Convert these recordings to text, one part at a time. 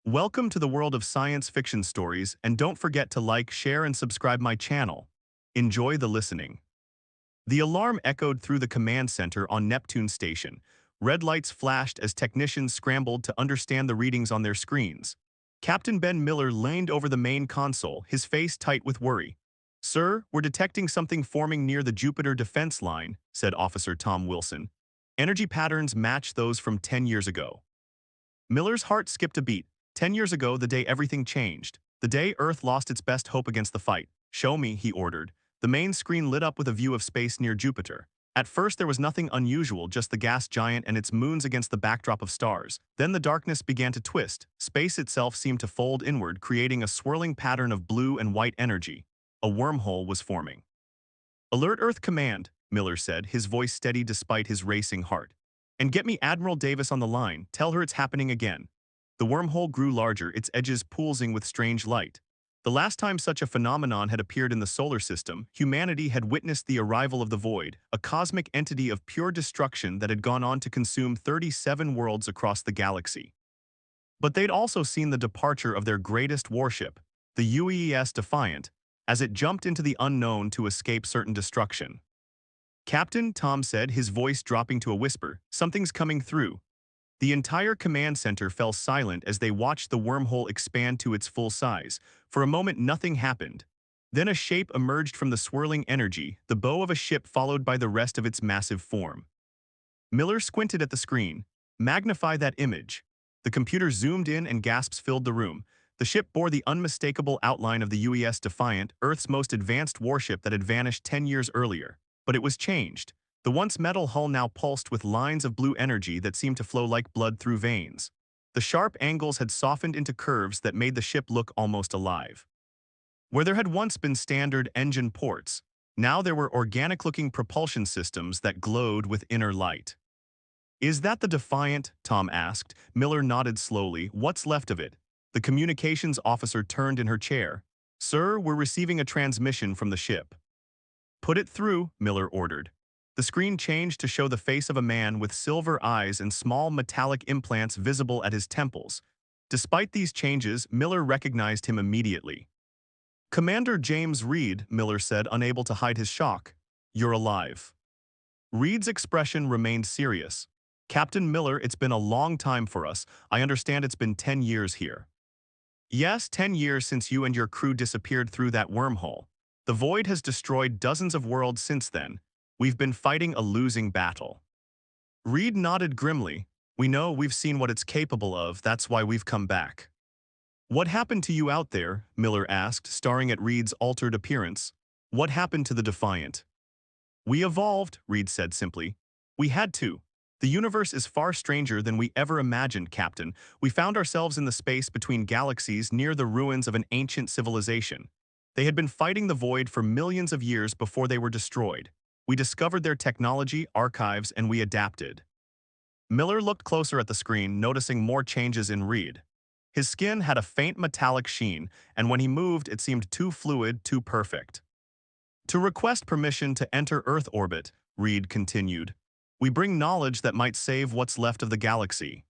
Welcome to the world of science fiction stories, and don't forget to like, share, and subscribe my channel. Enjoy the listening. The alarm echoed through the command center on Neptune Station. Red lights flashed as technicians scrambled to understand the readings on their screens. Captain Ben Miller leaned over the main console, his face tight with worry. "Sir, we're detecting something forming near the Jupiter defense line," said Officer Tom Wilson. "Energy patterns match those from 10 years ago." Miller's heart skipped a beat. 10 years ago, the day everything changed. The day Earth lost its best hope against the fight. "Show me," he ordered. The main screen lit up with a view of space near Jupiter. At first there was nothing unusual, just the gas giant and its moons against the backdrop of stars. Then the darkness began to twist. Space itself seemed to fold inward, creating a swirling pattern of blue and white energy. A wormhole was forming. "Alert Earth Command," Miller said, his voice steady despite his racing heart. "And get me Admiral Davis on the line. Tell her it's happening again." The wormhole grew larger, its edges pulsing with strange light. The last time such a phenomenon had appeared in the solar system, humanity had witnessed the arrival of the Void, a cosmic entity of pure destruction that had gone on to consume 37 worlds across the galaxy. But they'd also seen the departure of their greatest warship, the UES Defiant, as it jumped into the unknown to escape certain destruction. "Captain," Tom said, his voice dropping to a whisper, "something's coming through." The entire command center fell silent as they watched the wormhole expand to its full size. For a moment, nothing happened. Then a shape emerged from the swirling energy, the bow of a ship followed by the rest of its massive form. Miller squinted at the screen. "Magnify that image." The computer zoomed in and gasps filled the room. The ship bore the unmistakable outline of the UES Defiant, Earth's most advanced warship that had vanished 10 years earlier. But it was changed. The once metal hull now pulsed with lines of blue energy that seemed to flow like blood through veins. The sharp angles had softened into curves that made the ship look almost alive. Where there had once been standard engine ports, now there were organic-looking propulsion systems that glowed with inner light. "Is that the Defiant?" Tom asked. Miller nodded slowly. "What's left of it?" The communications officer turned in her chair. "Sir, we're receiving a transmission from the ship." "Put it through," Miller ordered. The screen changed to show the face of a man with silver eyes and small metallic implants visible at his temples. Despite these changes, Miller recognized him immediately. "Commander James Reed," Miller said, unable to hide his shock. "You're alive." Reed's expression remained serious. "Captain Miller, it's been a long time for us. I understand it's been 10 years here." "Yes, 10 years since you and your crew disappeared through that wormhole. The Void has destroyed dozens of worlds since then. We've been fighting a losing battle." Reed nodded grimly. "We know, we've seen what it's capable of, that's why we've come back." "What happened to you out there?" Miller asked, staring at Reed's altered appearance. "What happened to the Defiant?" "We evolved," Reed said simply. "We had to. The universe is far stranger than we ever imagined, Captain. We found ourselves in the space between galaxies near the ruins of an ancient civilization. They had been fighting the Void for millions of years before they were destroyed. We discovered their technology, archives, and we adapted." Miller looked closer at the screen, noticing more changes in Reed. His skin had a faint metallic sheen, and when he moved, it seemed too fluid, too perfect. "To request permission to enter Earth orbit," Reed continued. "We bring knowledge that might save what's left of the galaxy."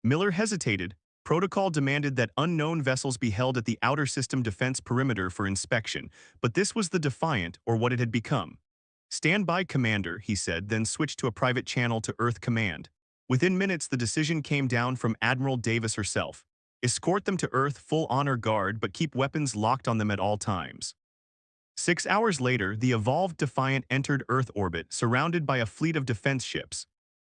Miller hesitated. Protocol demanded that unknown vessels be held at the outer system defense perimeter for inspection, but this was the Defiant, or what it had become. "Stand by, Commander," he said, then switched to a private channel to Earth Command. Within minutes, the decision came down from Admiral Davis herself. "Escort them to Earth, full honor guard, but keep weapons locked on them at all times." 6 hours later, the evolved Defiant entered Earth orbit, surrounded by a fleet of defense ships.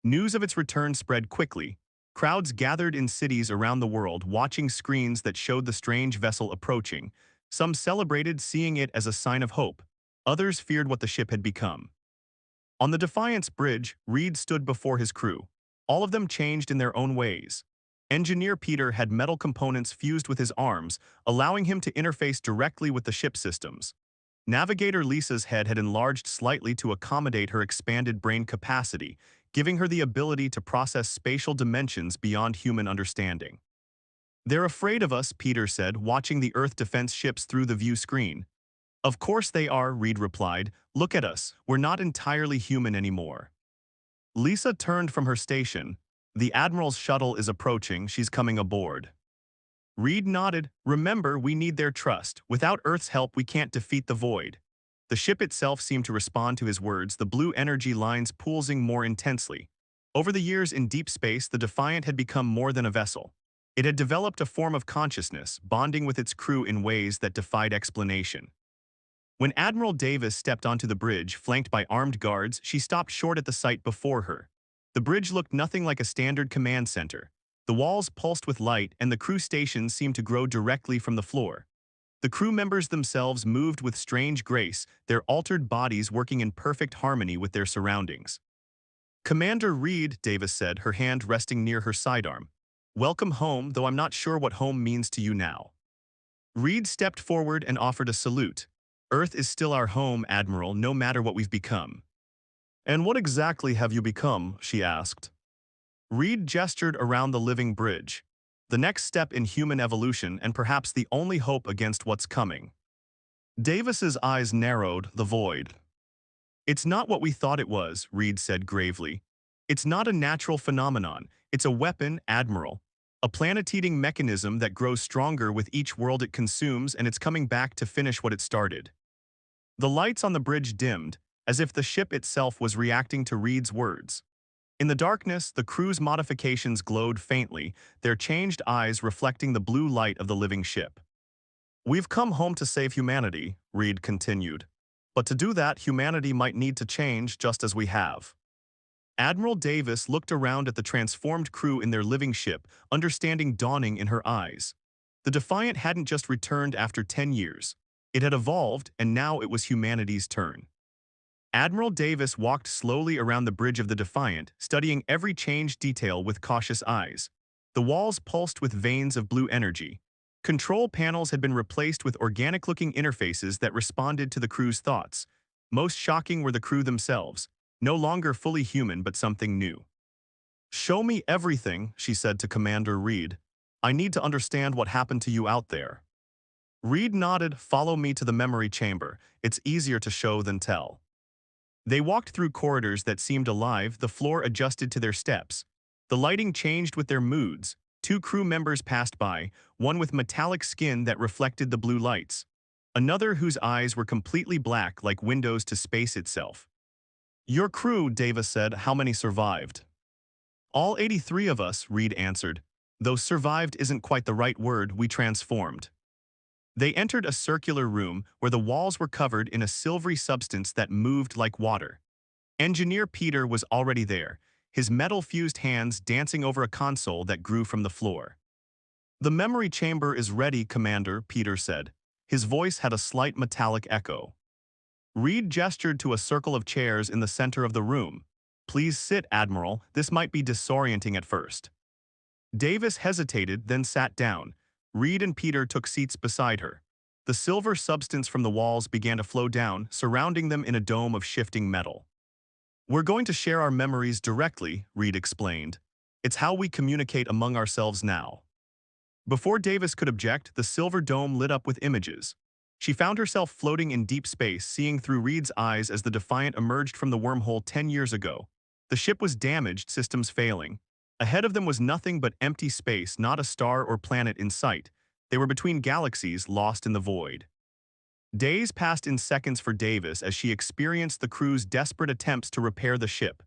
News of its return spread quickly. Crowds gathered in cities around the world, watching screens that showed the strange vessel approaching. Some celebrated, seeing it as a sign of hope. Others feared what the ship had become. On the Defiant's bridge, Reed stood before his crew. All of them changed in their own ways. Engineer Peter had metal components fused with his arms, allowing him to interface directly with the ship systems. Navigator Lisa's head had enlarged slightly to accommodate her expanded brain capacity, giving her the ability to process spatial dimensions beyond human understanding. "They're afraid of us," Peter said, watching the Earth defense ships through the view screen. "Of course they are," Reed replied. "Look at us. We're not entirely human anymore." Lisa turned from her station. "The Admiral's shuttle is approaching. She's coming aboard." Reed nodded. Remember, we need their trust. Without Earth's help, we can't defeat the void. The ship itself seemed to respond to his words, the blue energy lines pulsing more intensely. Over the years in deep space, the Defiant had become more than a vessel. It had developed a form of consciousness, bonding with its crew in ways that defied explanation. When Admiral Davis stepped onto the bridge, flanked by armed guards, she stopped short at the sight before her. The bridge looked nothing like a standard command center. The walls pulsed with light, and the crew stations seemed to grow directly from the floor. The crew members themselves moved with strange grace, their altered bodies working in perfect harmony with their surroundings. "Commander Reed," Davis said, her hand resting near her sidearm. "Welcome home, though I'm not sure what home means to you now." Reed stepped forward and offered a salute. "Earth is still our home, Admiral, no matter what we've become." "And what exactly have you become?" she asked. Reed gestured around the living bridge. "The next step in human evolution and perhaps the only hope against what's coming." Davis's eyes narrowed, the void. "It's not what we thought it was," Reed said gravely. "It's not a natural phenomenon. It's a weapon, Admiral. A planet-eating mechanism that grows stronger with each world it consumes, and it's coming back to finish what it started." The lights on the bridge dimmed, as if the ship itself was reacting to Reed's words. In the darkness, the crew's modifications glowed faintly, their changed eyes reflecting the blue light of the living ship. "We've come home to save humanity," Reed continued. "But to do that, humanity might need to change just as we have." Admiral Davis looked around at the transformed crew in their living ship, understanding dawning in her eyes. The Defiant hadn't just returned after 10 years. It had evolved, and now it was humanity's turn. Admiral Davis walked slowly around the bridge of the Defiant, studying every changed detail with cautious eyes. The walls pulsed with veins of blue energy. Control panels had been replaced with organic-looking interfaces that responded to the crew's thoughts. Most shocking were the crew themselves, no longer fully human but something new. "Show me everything," she said to Commander Reed. "I need to understand what happened to you out there." Reed nodded. "Follow me to the memory chamber. It's easier to show than tell." They walked through corridors that seemed alive, the floor adjusted to their steps. The lighting changed with their moods. Two crew members passed by, one with metallic skin that reflected the blue lights. Another whose eyes were completely black like windows to space itself. "Your crew," Davis said. "How many survived?" "All 83 of us," Reed answered. "Though survived isn't quite the right word, we transformed." They entered a circular room where the walls were covered in a silvery substance that moved like water. Engineer Peter was already there, his metal-fused hands dancing over a console that grew from the floor. "The memory chamber is ready, Commander," Peter said. His voice had a slight metallic echo. Reed gestured to a circle of chairs in the center of the room. "Please sit, Admiral. This might be disorienting at first." Davis hesitated, then sat down. Reed and Peter took seats beside her. The silver substance from the walls began to flow down, surrounding them in a dome of shifting metal. "We're going to share our memories directly," Reed explained. "It's how we communicate among ourselves now." Before Davis could object, the silver dome lit up with images. She found herself floating in deep space, seeing through Reed's eyes as the Defiant emerged from the wormhole 10 years ago. The ship was damaged, systems failing. Ahead of them was nothing but empty space, not a star or planet in sight. They were between galaxies, lost in the void. Days passed in seconds for Davis as she experienced the crew's desperate attempts to repair the ship.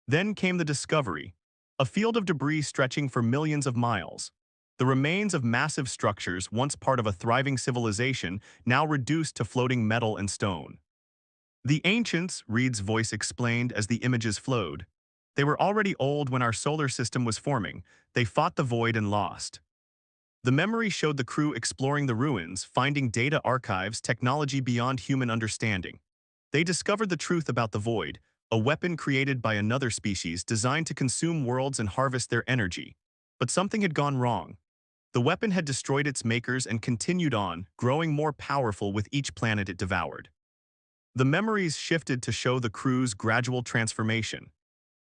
Then came the discovery. A field of debris stretching for millions of miles. The remains of massive structures, once part of a thriving civilization, now reduced to floating metal and stone. "The ancients," Reed's voice explained as the images flowed. "They were already old when our solar system was forming. They fought the void and lost." The memory showed the crew exploring the ruins, finding data archives, technology beyond human understanding. They discovered the truth about the void, a weapon created by another species designed to consume worlds and harvest their energy. But something had gone wrong. The weapon had destroyed its makers and continued on, growing more powerful with each planet it devoured. The memories shifted to show the crew's gradual transformation.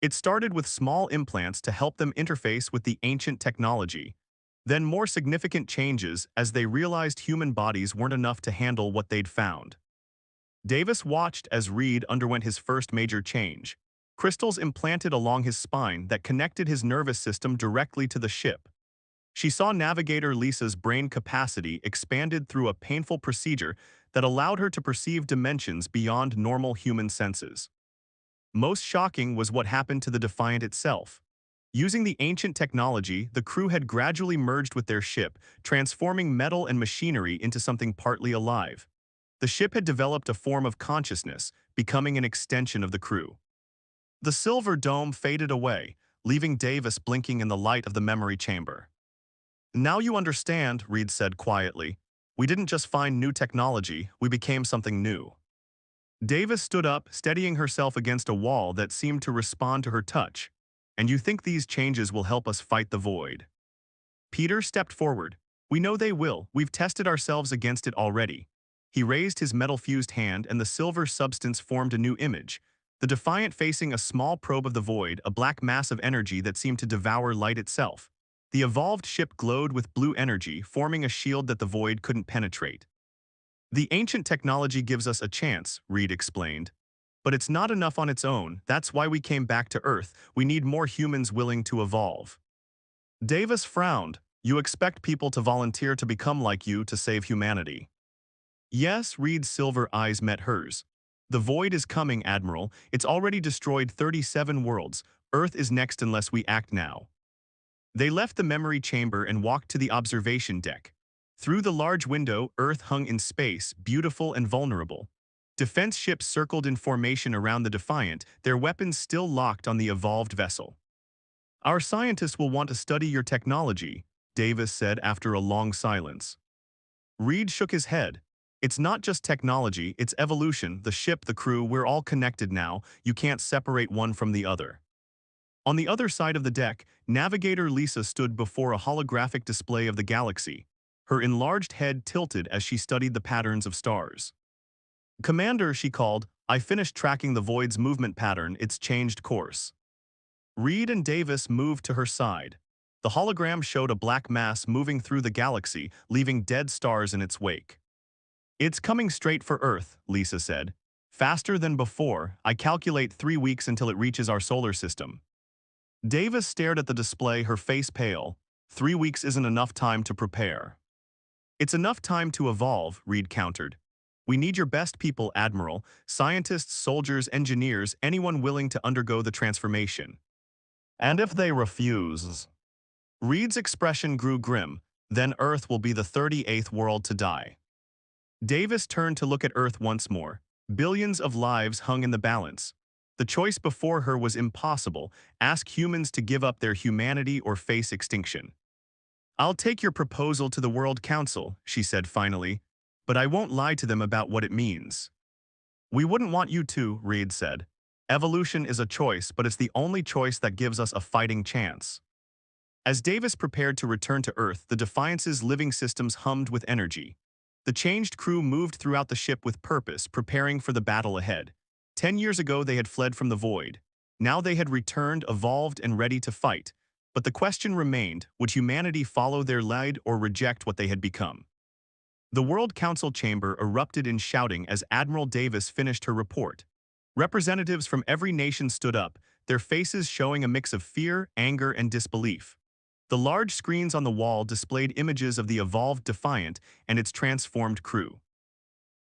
It started with small implants to help them interface with the ancient technology, then more significant changes as they realized human bodies weren't enough to handle what they'd found. Davis watched as Reed underwent his first major change. Crystals implanted along his spine that connected his nervous system directly to the ship. She saw navigator Lisa's brain capacity expanded through a painful procedure that allowed her to perceive dimensions beyond normal human senses. Most shocking was what happened to the Defiant itself. Using the ancient technology, the crew had gradually merged with their ship, transforming metal and machinery into something partly alive. The ship had developed a form of consciousness, becoming an extension of the crew. The silver dome faded away, leaving Davis blinking in the light of the memory chamber. "Now you understand," Reed said quietly. "We didn't just find new technology, we became something new." Davis stood up, steadying herself against a wall that seemed to respond to her touch. "And you think these changes will help us fight the void?" Peter stepped forward. "We know they will. We've tested ourselves against it already." He raised his metal-fused hand and the silver substance formed a new image. The Defiant facing a small probe of the void, a black mass of energy that seemed to devour light itself. The evolved ship glowed with blue energy, forming a shield that the void couldn't penetrate. "The ancient technology gives us a chance," Reed explained. "But it's not enough on its own. That's why we came back to Earth. We need more humans willing to evolve." Davis frowned. "You expect people to volunteer to become like you to save humanity?" "Yes," Reed's silver eyes met hers. "The void is coming, Admiral. It's already destroyed 37 worlds. Earth is next unless we act now." They left the memory chamber and walked to the observation deck. Through the large window, Earth hung in space, beautiful and vulnerable. Defense ships circled in formation around the Defiant, their weapons still locked on the evolved vessel. "Our scientists will want to study your technology," Davis said after a long silence. Reed shook his head. "It's not just technology, it's evolution, the ship, the crew, we're all connected now. You can't separate one from the other." On the other side of the deck, navigator Lisa stood before a holographic display of the galaxy. Her enlarged head tilted as she studied the patterns of stars. "Commander," she called, "I finished tracking the void's movement pattern. It's changed course." Reed and Davis moved to her side. The hologram showed a black mass moving through the galaxy, leaving dead stars in its wake. "It's coming straight for Earth," Lisa said. "Faster than before. I calculate 3 weeks until it reaches our solar system." Davis stared at the display, her face pale. 3 weeks isn't enough time to prepare." "It's enough time to evolve," Reed countered. "We need your best people, Admiral, scientists, soldiers, engineers, anyone willing to undergo the transformation." "And if they refuse?" Reed's expression grew grim. "Then Earth will be the 38th world to die." Davis turned to look at Earth once more. Billions of lives hung in the balance. The choice before her was impossible: ask humans to give up their humanity or face extinction. "I'll take your proposal to the World Council," she said finally, "but I won't lie to them about what it means." "We wouldn't want you to," Reed said. "Evolution is a choice, but it's the only choice that gives us a fighting chance." As Davis prepared to return to Earth, the Defiance's living systems hummed with energy. The changed crew moved throughout the ship with purpose, preparing for the battle ahead. 10 years ago they had fled from the void. Now they had returned, evolved, and ready to fight. But the question remained: would humanity follow their lead or reject what they had become? The World Council chamber erupted in shouting as Admiral Davis finished her report. Representatives from every nation stood up, their faces showing a mix of fear, anger, and disbelief. The large screens on the wall displayed images of the evolved Defiant and its transformed crew.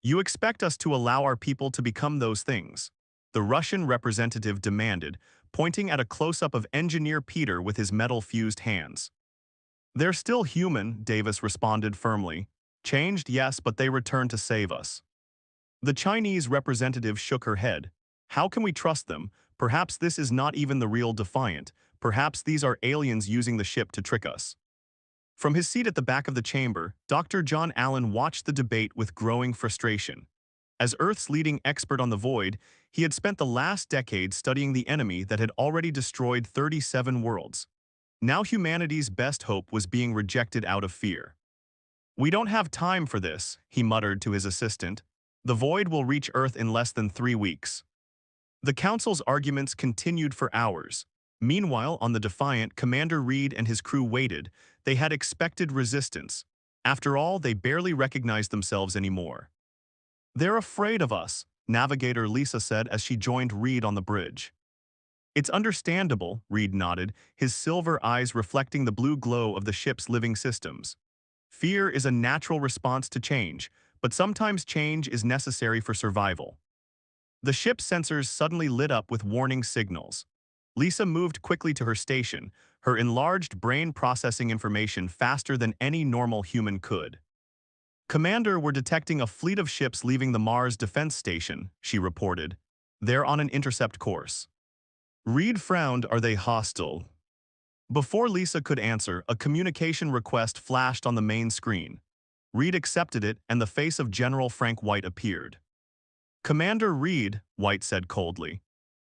"You expect us to allow our people to become those things?" the Russian representative demanded, pointing at a close-up of Engineer Peter with his metal-fused hands. "They're still human," Davis responded firmly. "Changed, yes, but they returned to save us." The Chinese representative shook her head. "How can we trust them? Perhaps this is not even the real Defiant. Perhaps these are aliens using the ship to trick us." From his seat at the back of the chamber, Dr. John Allen watched the debate with growing frustration. As Earth's leading expert on the void, he had spent the last decade studying the enemy that had already destroyed 37 worlds. Now humanity's best hope was being rejected out of fear. "We don't have time for this," he muttered to his assistant. "The void will reach Earth in less than 3 weeks." The Council's arguments continued for hours. Meanwhile, on the Defiant, Commander Reed and his crew waited. They had expected resistance. After all, they barely recognized themselves anymore. "They're afraid of us," Navigator Lisa said as she joined Reed on the bridge. It's understandable, Reed nodded, his silver eyes reflecting the blue glow of the ship's living systems. Fear is a natural response to change, but sometimes change is necessary for survival. The ship's sensors suddenly lit up with warning signals. Lisa moved quickly to her station, her enlarged brain processing information faster than any normal human could. "Commander, we're detecting a fleet of ships leaving the Mars Defense Station," she reported. "They're on an intercept course." Reed frowned. "Are they hostile?" Before Lisa could answer, a communication request flashed on the main screen. Reed accepted it, and the face of General Frank White appeared. "Commander Reed," White said coldly,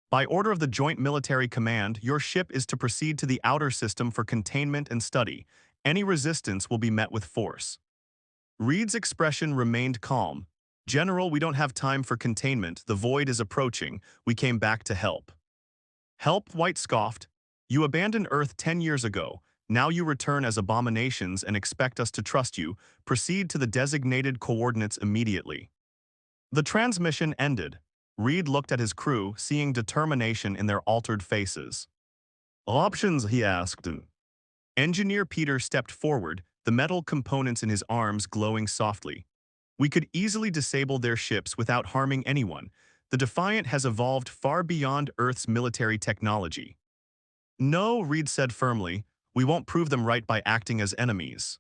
"by order of the Joint Military Command, your ship is to proceed to the outer system for containment and study. Any resistance will be met with force." Reed's expression remained calm. "General, we don't have time for containment. The void is approaching. We came back to help." "Help?" White scoffed. "You abandoned Earth 10 years ago. Now you return as abominations and expect us to trust you. Proceed to the designated coordinates immediately." The transmission ended. Reed looked at his crew, seeing determination in their altered faces. "Options?" he asked. Engineer Peter stepped forward, the metal components in his arms glowing softly. "We could easily disable their ships without harming anyone. The Defiant has evolved far beyond Earth's military technology." "No," Reed said firmly, "we won't prove them right by acting as enemies."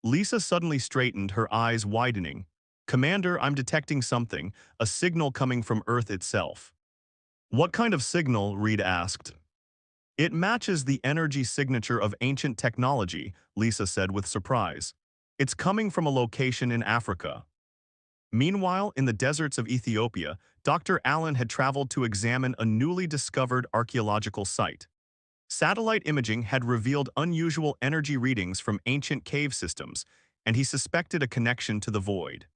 Lisa suddenly straightened, her eyes widening. "Commander, I'm detecting something, a signal coming from Earth itself." "What kind of signal?" Reed asked. "It matches the energy signature of ancient technology," Lisa said with surprise. "It's coming from a location in Africa." Meanwhile, in the deserts of Ethiopia, Dr. Allen had traveled to examine a newly discovered archaeological site. Satellite imaging had revealed unusual energy readings from ancient cave systems, and he suspected a connection to the void.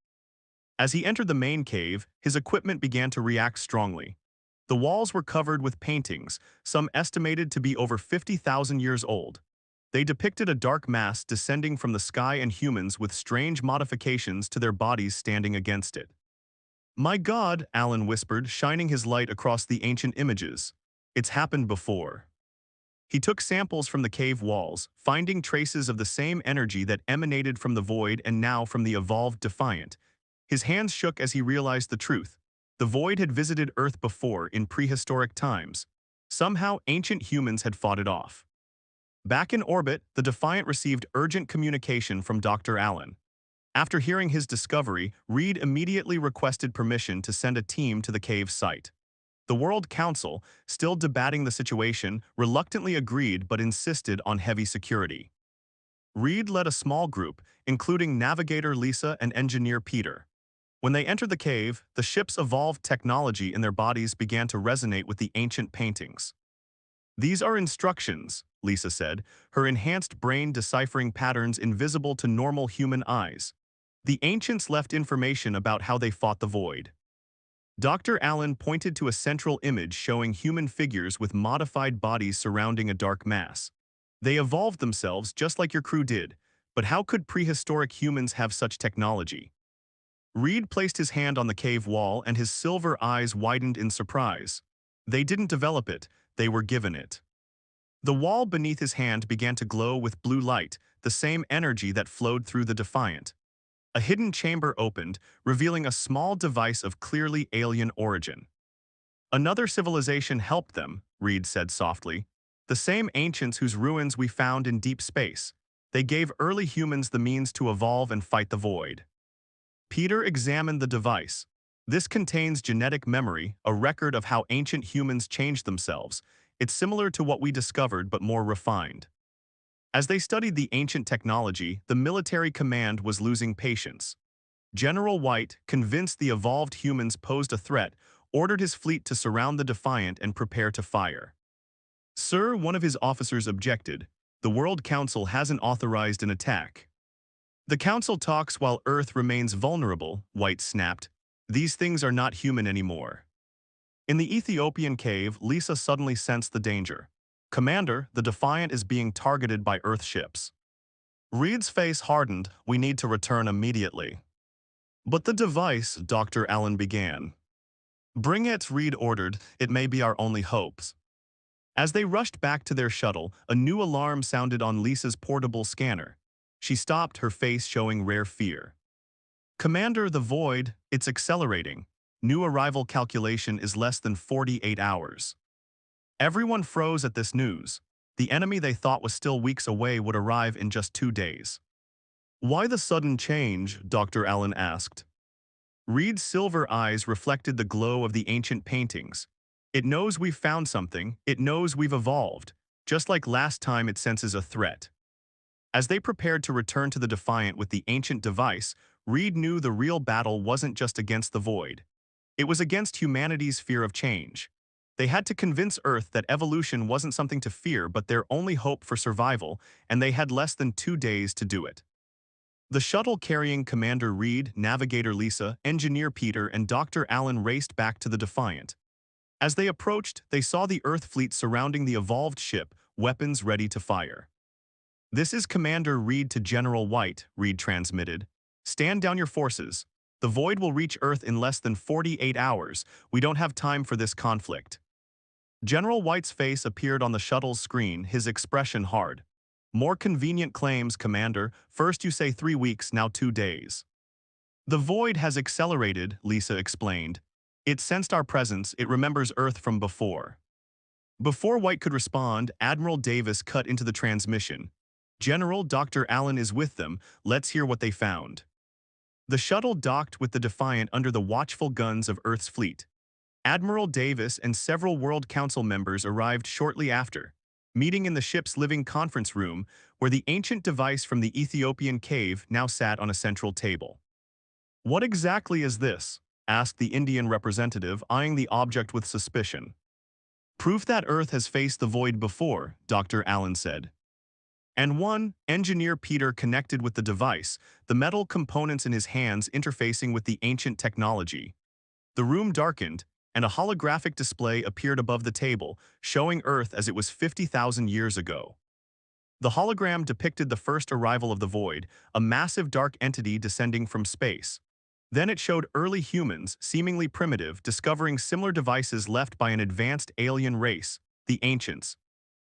As he entered the main cave, his equipment began to react strongly. The walls were covered with paintings, some estimated to be over 50,000 years old. They depicted a dark mass descending from the sky and humans with strange modifications to their bodies standing against it. "My God," Allen whispered, shining his light across the ancient images. "It's happened before." He took samples from the cave walls, finding traces of the same energy that emanated from the void and now from the evolved Defiant. His hands shook as he realized the truth. The void had visited Earth before in prehistoric times. Somehow, ancient humans had fought it off. Back in orbit, the Defiant received urgent communication from Dr. Allen. After hearing his discovery, Reed immediately requested permission to send a team to the cave site. The World Council, still debating the situation, reluctantly agreed but insisted on heavy security. Reed led a small group, including navigator Lisa and engineer Peter. When they entered the cave, the ship's evolved technology in their bodies began to resonate with the ancient paintings. "These are instructions," Lisa said, her enhanced brain deciphering patterns invisible to normal human eyes. "The ancients left information about how they fought the void." Dr. Allen pointed to a central image showing human figures with modified bodies surrounding a dark mass. "They evolved themselves just like your crew did, but how could prehistoric humans have such technology?" Reed placed his hand on the cave wall and his silver eyes widened in surprise. "They didn't develop it, they were given it." The wall beneath his hand began to glow with blue light, the same energy that flowed through the Defiant. A hidden chamber opened, revealing a small device of clearly alien origin. "Another civilization helped them," Reed said softly. "The same ancients whose ruins we found in deep space. They gave early humans the means to evolve and fight the void." Peter examined the device. "This contains genetic memory, a record of how ancient humans changed themselves. It's similar to what we discovered but more refined." As they studied the ancient technology, the military command was losing patience. General White, convinced the evolved humans posed a threat, ordered his fleet to surround the Defiant and prepare to fire. "Sir," one of his officers objected, "the World Council hasn't authorized an attack." "The Council talks while Earth remains vulnerable," White snapped. "These things are not human anymore." In the Ethiopian cave, Lisa suddenly sensed the danger. "Commander, the Defiant is being targeted by Earth ships." Reed's face hardened. "We need to return immediately." "But the device," Dr. Allen began. "Bring it," Reed ordered. "It may be our only hopes." As they rushed back to their shuttle, a new alarm sounded on Lisa's portable scanner. She stopped, her face showing rare fear. "Commander, the void, it's accelerating. New arrival calculation is less than 48 hours. Everyone froze at this news. The enemy they thought was still weeks away would arrive in just 2 days. "Why the sudden change?" Dr. Allen asked. Reed's silver eyes reflected the glow of the ancient paintings. "It knows we've found something, it knows we've evolved, just like last time it senses a threat." As they prepared to return to the Defiant with the ancient device, Reed knew the real battle wasn't just against the void. It was against humanity's fear of change. They had to convince Earth that evolution wasn't something to fear but their only hope for survival, and they had less than 2 days to do it. The shuttle carrying Commander Reed, Navigator Lisa, Engineer Peter, and Dr. Allen raced back to the Defiant. As they approached, they saw the Earth fleet surrounding the evolved ship, weapons ready to fire. "This is Commander Reed to General White," Reed transmitted. "Stand down your forces. The void will reach Earth in less than 48 hours. We don't have time for this conflict." General White's face appeared on the shuttle's screen, his expression hard. "More convenient claims, Commander. First you say 3 weeks, now 2 days. "The void has accelerated," Lisa explained. "It sensed our presence, it remembers Earth from before." Before White could respond, Admiral Davis cut into the transmission. "General, Dr. Allen is with them. Let's hear what they found." The shuttle docked with the Defiant under the watchful guns of Earth's fleet. Admiral Davis and several World Council members arrived shortly after, meeting in the ship's living conference room, where the ancient device from the Ethiopian cave now sat on a central table. "What exactly is this?" asked the Indian representative, eyeing the object with suspicion. "Proof that Earth has faced the void before," Dr. Allen said. And one, Engineer Peter connected with the device, the metal components in his hands interfacing with the ancient technology. The room darkened, and a holographic display appeared above the table, showing Earth as it was 50,000 years ago. The hologram depicted the first arrival of the void, a massive dark entity descending from space. Then it showed early humans, seemingly primitive, discovering similar devices left by an advanced alien race, the Ancients.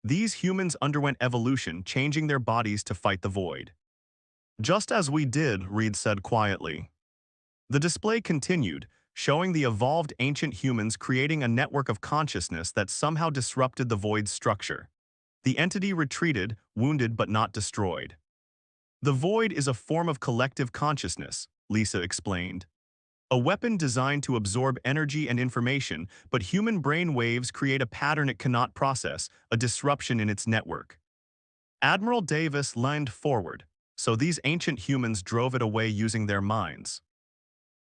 These humans underwent evolution, changing their bodies to fight the void. "Just as we did," Reed said quietly. The display continued, showing the evolved ancient humans creating a network of consciousness that somehow disrupted the void's structure. The entity retreated, wounded but not destroyed. "The void is a form of collective consciousness," Lisa explained. "A weapon designed to absorb energy and information, but human brain waves create a pattern it cannot process, a disruption in its network." Admiral Davis leaned forward. "So these ancient humans drove it away using their minds."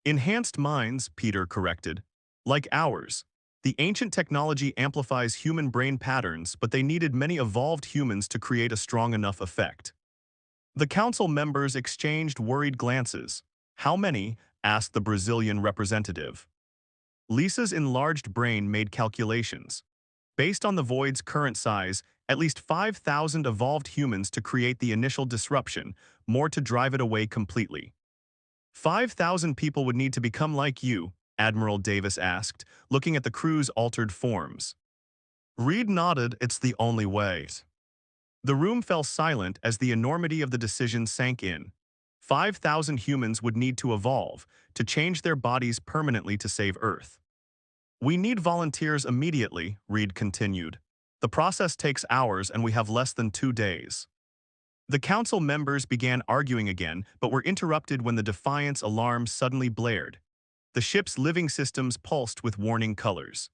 "Enhanced minds," Peter corrected. "Like ours. The ancient technology amplifies human brain patterns, but they needed many evolved humans to create a strong enough effect." The council members exchanged worried glances. "How many?" asked the Brazilian representative. Lisa's enlarged brain made calculations. Based on the void's current size, at least 5,000 evolved humans to create the initial disruption, more to drive it away completely. 5,000 people would need to become like you?" Admiral Davis asked, looking at the crew's altered forms. Reed nodded. "It's the only way." The room fell silent as the enormity of the decision sank in. 5,000 humans would need to evolve, to change their bodies permanently to save Earth. "We need volunteers immediately," Reed continued. "The process takes hours and we have less than 2 days." The council members began arguing again, but were interrupted when the Defiant's alarm suddenly blared. The ship's living systems pulsed with warning colors.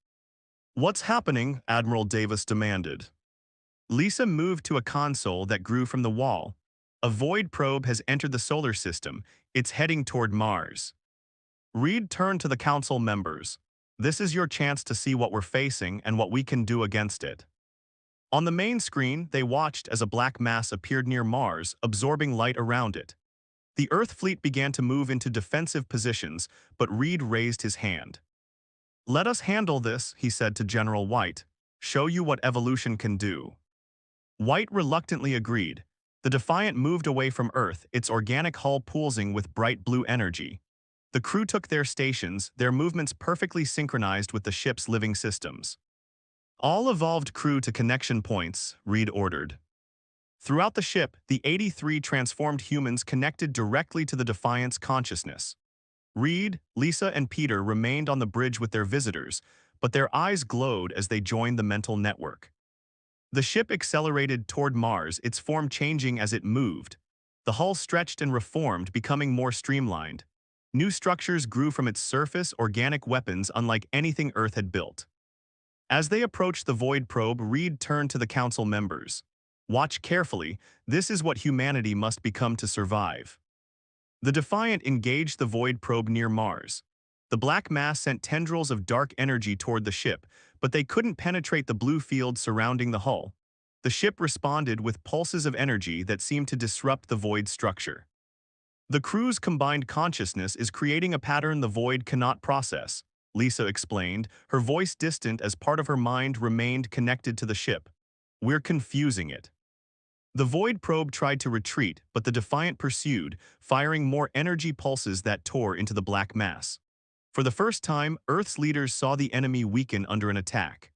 "What's happening?" Admiral Davis demanded. Lisa moved to a console that grew from the wall. "A void probe has entered the solar system. It's heading toward Mars." Reed turned to the council members. "This is your chance to see what we're facing and what we can do against it." On the main screen, they watched as a black mass appeared near Mars, absorbing light around it. The Earth fleet began to move into defensive positions, but Reed raised his hand. "Let us handle this," he said to General White. "Show you what evolution can do." White reluctantly agreed. The Defiant moved away from Earth, its organic hull pulsing with bright blue energy. The crew took their stations, their movements perfectly synchronized with the ship's living systems. All evolved crew to connection points, Reed ordered. Throughout the ship, the 83 transformed humans connected directly to the Defiant's consciousness. Reed, Lisa, and Peter remained on the bridge with their visitors, but their eyes glowed as they joined the mental network. The ship accelerated toward Mars, its form changing as it moved. The hull stretched and reformed, becoming more streamlined. New structures grew from its surface, organic weapons unlike anything Earth had built. As they approached the Void probe, Reed turned to the Council members. Watch carefully, this is what humanity must become to survive. The Defiant engaged the Void probe near Mars. The black mass sent tendrils of dark energy toward the ship, but they couldn't penetrate the blue field surrounding the hull. The ship responded with pulses of energy that seemed to disrupt the Void structure. The crew's combined consciousness is creating a pattern the Void cannot process, Lisa explained, her voice distant as part of her mind remained connected to the ship. We're confusing it. The Void probe tried to retreat, but the Defiant pursued, firing more energy pulses that tore into the black mass. For the first time, Earth's leaders saw the enemy weaken under an attack.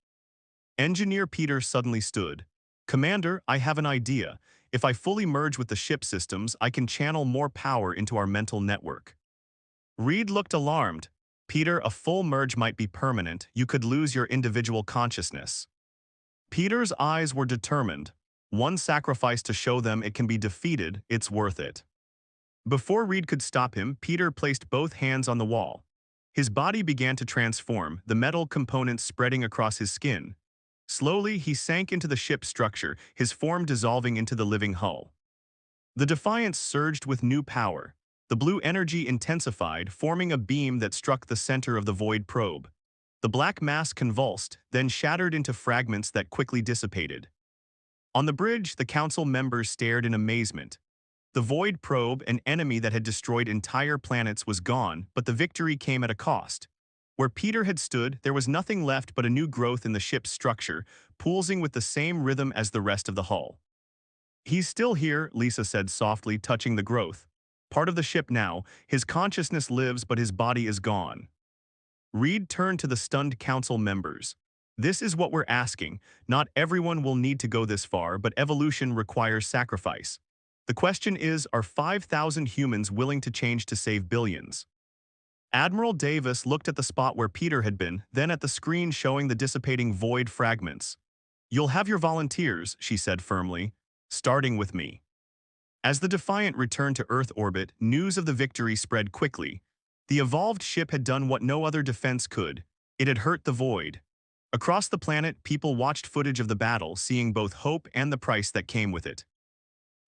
Engineer Peter suddenly stood. Commander, I have an idea. If I fully merge with the ship systems, I can channel more power into our mental network. Reed looked alarmed. Peter, a full merge might be permanent. You could lose your individual consciousness. Peter's eyes were determined. One sacrifice to show them it can be defeated, it's worth it. Before Reed could stop him, Peter placed both hands on the wall. His body began to transform, the metal components spreading across his skin. Slowly, he sank into the ship's structure, his form dissolving into the living hull. The Defiance surged with new power. The blue energy intensified, forming a beam that struck the center of the Void probe. The black mass convulsed, then shattered into fragments that quickly dissipated. On the bridge, the council members stared in amazement. The Void probe, an enemy that had destroyed entire planets, was gone, but the victory came at a cost. Where Peter had stood, there was nothing left but a new growth in the ship's structure, pulsing with the same rhythm as the rest of the hull. He's still here, Lisa said softly, touching the growth. Part of the ship now, his consciousness lives but his body is gone. Reed turned to the stunned council members. This is what we're asking. Not everyone will need to go this far, but evolution requires sacrifice. The question is, are 5,000 humans willing to change to save billions? Admiral Davis looked at the spot where Peter had been, then at the screen showing the dissipating Void fragments. You'll have your volunteers, she said firmly, starting with me. As the Defiant returned to Earth orbit, news of the victory spread quickly. The evolved ship had done what no other defense could. It had hurt the Void. Across the planet, people watched footage of the battle, seeing both hope and the price that came with it.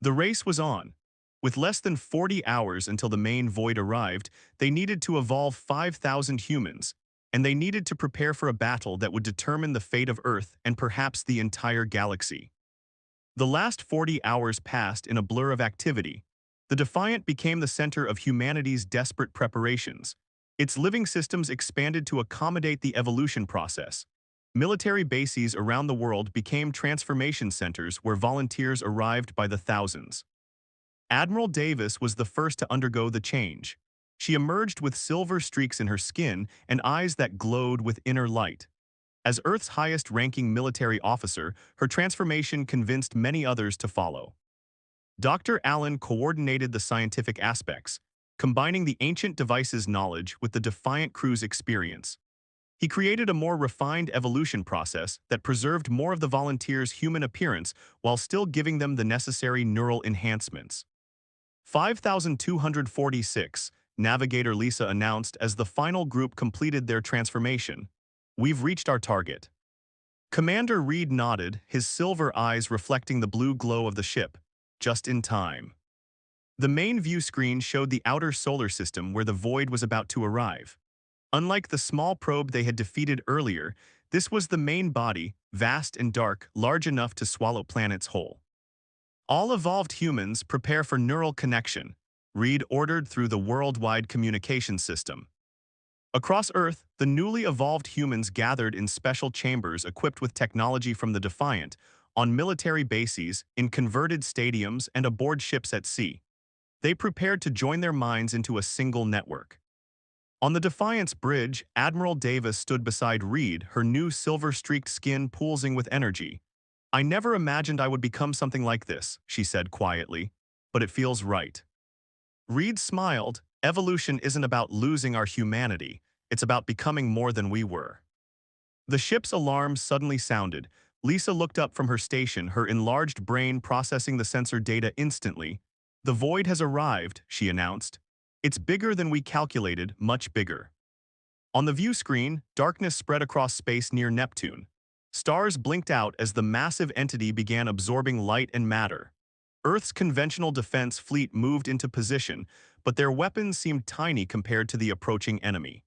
The race was on. With less than 40 hours until the main Void arrived, they needed to evolve 5,000 humans, and they needed to prepare for a battle that would determine the fate of Earth and perhaps the entire galaxy. The last 40 hours passed in a blur of activity. The Defiant became the center of humanity's desperate preparations. Its living systems expanded to accommodate the evolution process. Military bases around the world became transformation centers where volunteers arrived by the thousands. Admiral Davis was the first to undergo the change. She emerged with silver streaks in her skin and eyes that glowed with inner light. As Earth's highest-ranking military officer, her transformation convinced many others to follow. Dr. Allen coordinated the scientific aspects, combining the ancient device's knowledge with the Defiant crew's experience. He created a more refined evolution process that preserved more of the volunteers' human appearance while still giving them the necessary neural enhancements. 5,246, Navigator Lisa announced as the final group completed their transformation. We've reached our target. Commander Reed nodded, his silver eyes reflecting the blue glow of the ship. Just in time. The main view screen showed the outer solar system where the Void was about to arrive. Unlike the small probe they had defeated earlier, this was the main body, vast and dark, large enough to swallow planets whole. All evolved humans prepare for neural connection, Reed ordered through the worldwide communication system. Across Earth, the newly evolved humans gathered in special chambers equipped with technology from the Defiant, on military bases, in converted stadiums, and aboard ships at sea. They prepared to join their minds into a single network. On the Defiance Bridge, Admiral Davis stood beside Reed, her new silver-streaked skin pulsing with energy. "I never imagined I would become something like this," she said quietly, "but it feels right." Reed smiled. "Evolution isn't about losing our humanity, it's about becoming more than we were." The ship's alarm suddenly sounded. Lisa looked up from her station, her enlarged brain processing the sensor data instantly. "The void has arrived," she announced. "It's bigger than we calculated, much bigger." On the view screen, darkness spread across space near Neptune. Stars blinked out as the massive entity began absorbing light and matter. Earth's conventional defense fleet moved into position, but their weapons seemed tiny compared to the approaching enemy.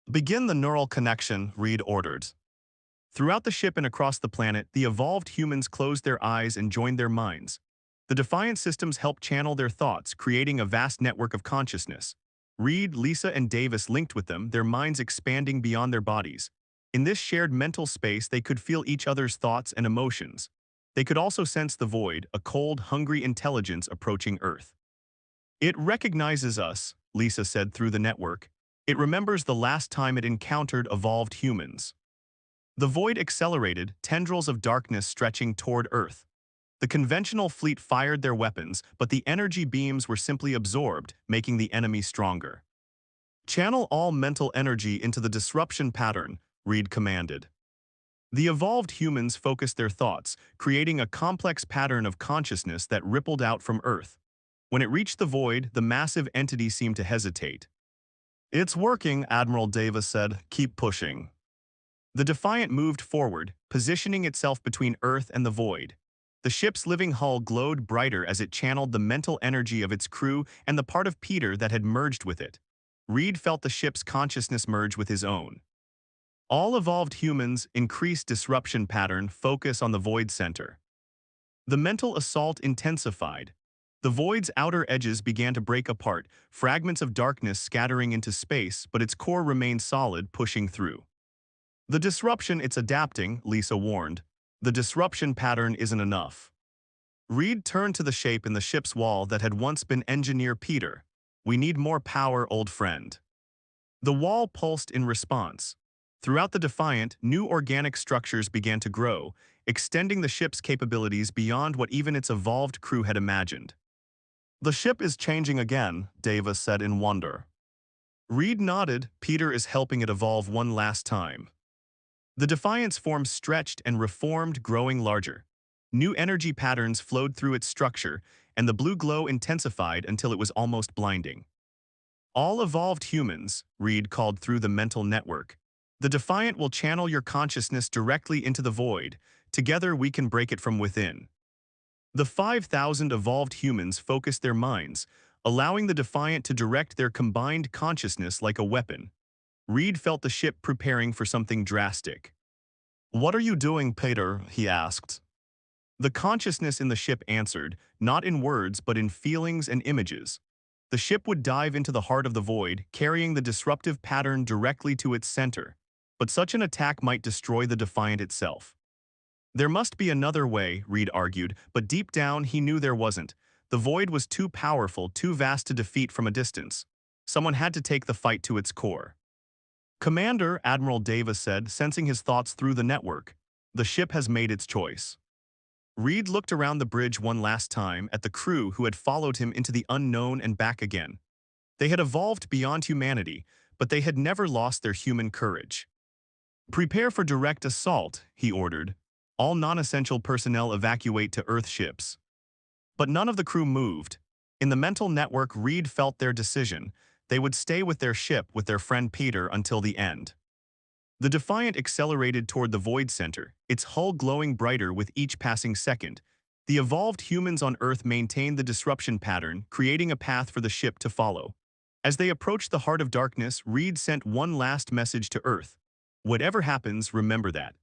"Begin the neural connection," Reed ordered. Throughout the ship and across the planet, the evolved humans closed their eyes and joined their minds. The Defiant systems helped channel their thoughts, creating a vast network of consciousness. Reed, Lisa, and Davis linked with them, their minds expanding beyond their bodies. In this shared mental space, they could feel each other's thoughts and emotions. They could also sense the void, a cold, hungry intelligence approaching Earth. "It recognizes us," Lisa said through the network. "It remembers the last time it encountered evolved humans." The void accelerated, tendrils of darkness stretching toward Earth. The conventional fleet fired their weapons, but the energy beams were simply absorbed, making the enemy stronger. "Channel all mental energy into the disruption pattern," Reed commanded. The evolved humans focused their thoughts, creating a complex pattern of consciousness that rippled out from Earth. When it reached the void, the massive entity seemed to hesitate. "It's working," Admiral Davis said. "Keep pushing." The Defiant moved forward, positioning itself between Earth and the void. The ship's living hull glowed brighter as it channeled the mental energy of its crew and the part of Peter that had merged with it. Reed felt the ship's consciousness merge with his own. All evolved humans, increased disruption pattern, focus on the void center. The mental assault intensified. The void's outer edges began to break apart, fragments of darkness scattering into space, but its core remained solid, pushing through. "The disruption, it's adapting," Lisa warned. "The disruption pattern isn't enough." Reed turned to the shape in the ship's wall that had once been Engineer Peter. "We need more power, old friend." The wall pulsed in response. Throughout the Defiant, new organic structures began to grow, extending the ship's capabilities beyond what even its evolved crew had imagined. "The ship is changing again," Davis said in wonder. Reed nodded. "Peter is helping it evolve one last time." The Defiant's form stretched and reformed, growing larger. New energy patterns flowed through its structure, and the blue glow intensified until it was almost blinding. "All evolved humans," Reed called through the mental network. "The Defiant will channel your consciousness directly into the void. Together we can break it from within." The 5,000 evolved humans focused their minds, allowing the Defiant to direct their combined consciousness like a weapon. Reed felt the ship preparing for something drastic. "What are you doing, Peter?" he asked. The consciousness in the ship answered, not in words but in feelings and images. The ship would dive into the heart of the void, carrying the disruptive pattern directly to its center. But such an attack might destroy the Defiant itself. There must be another way, Reed argued, but deep down he knew there wasn't. The void was too powerful, too vast to defeat from a distance. Someone had to take the fight to its core. "Commander," Admiral Davis said, sensing his thoughts through the network, "the ship has made its choice." Reed looked around the bridge one last time at the crew who had followed him into the unknown and back again. They had evolved beyond humanity, but they had never lost their human courage. "Prepare for direct assault," he ordered. "All non-essential personnel evacuate to Earth ships." But none of the crew moved. In the mental network, Reed felt their decision. They would stay with their ship with their friend Peter until the end. The Defiant accelerated toward the Void Center, its hull glowing brighter with each passing second. The evolved humans on Earth maintained the disruption pattern, creating a path for the ship to follow. As they approached the heart of darkness, Reed sent one last message to Earth. "Whatever happens, remember that.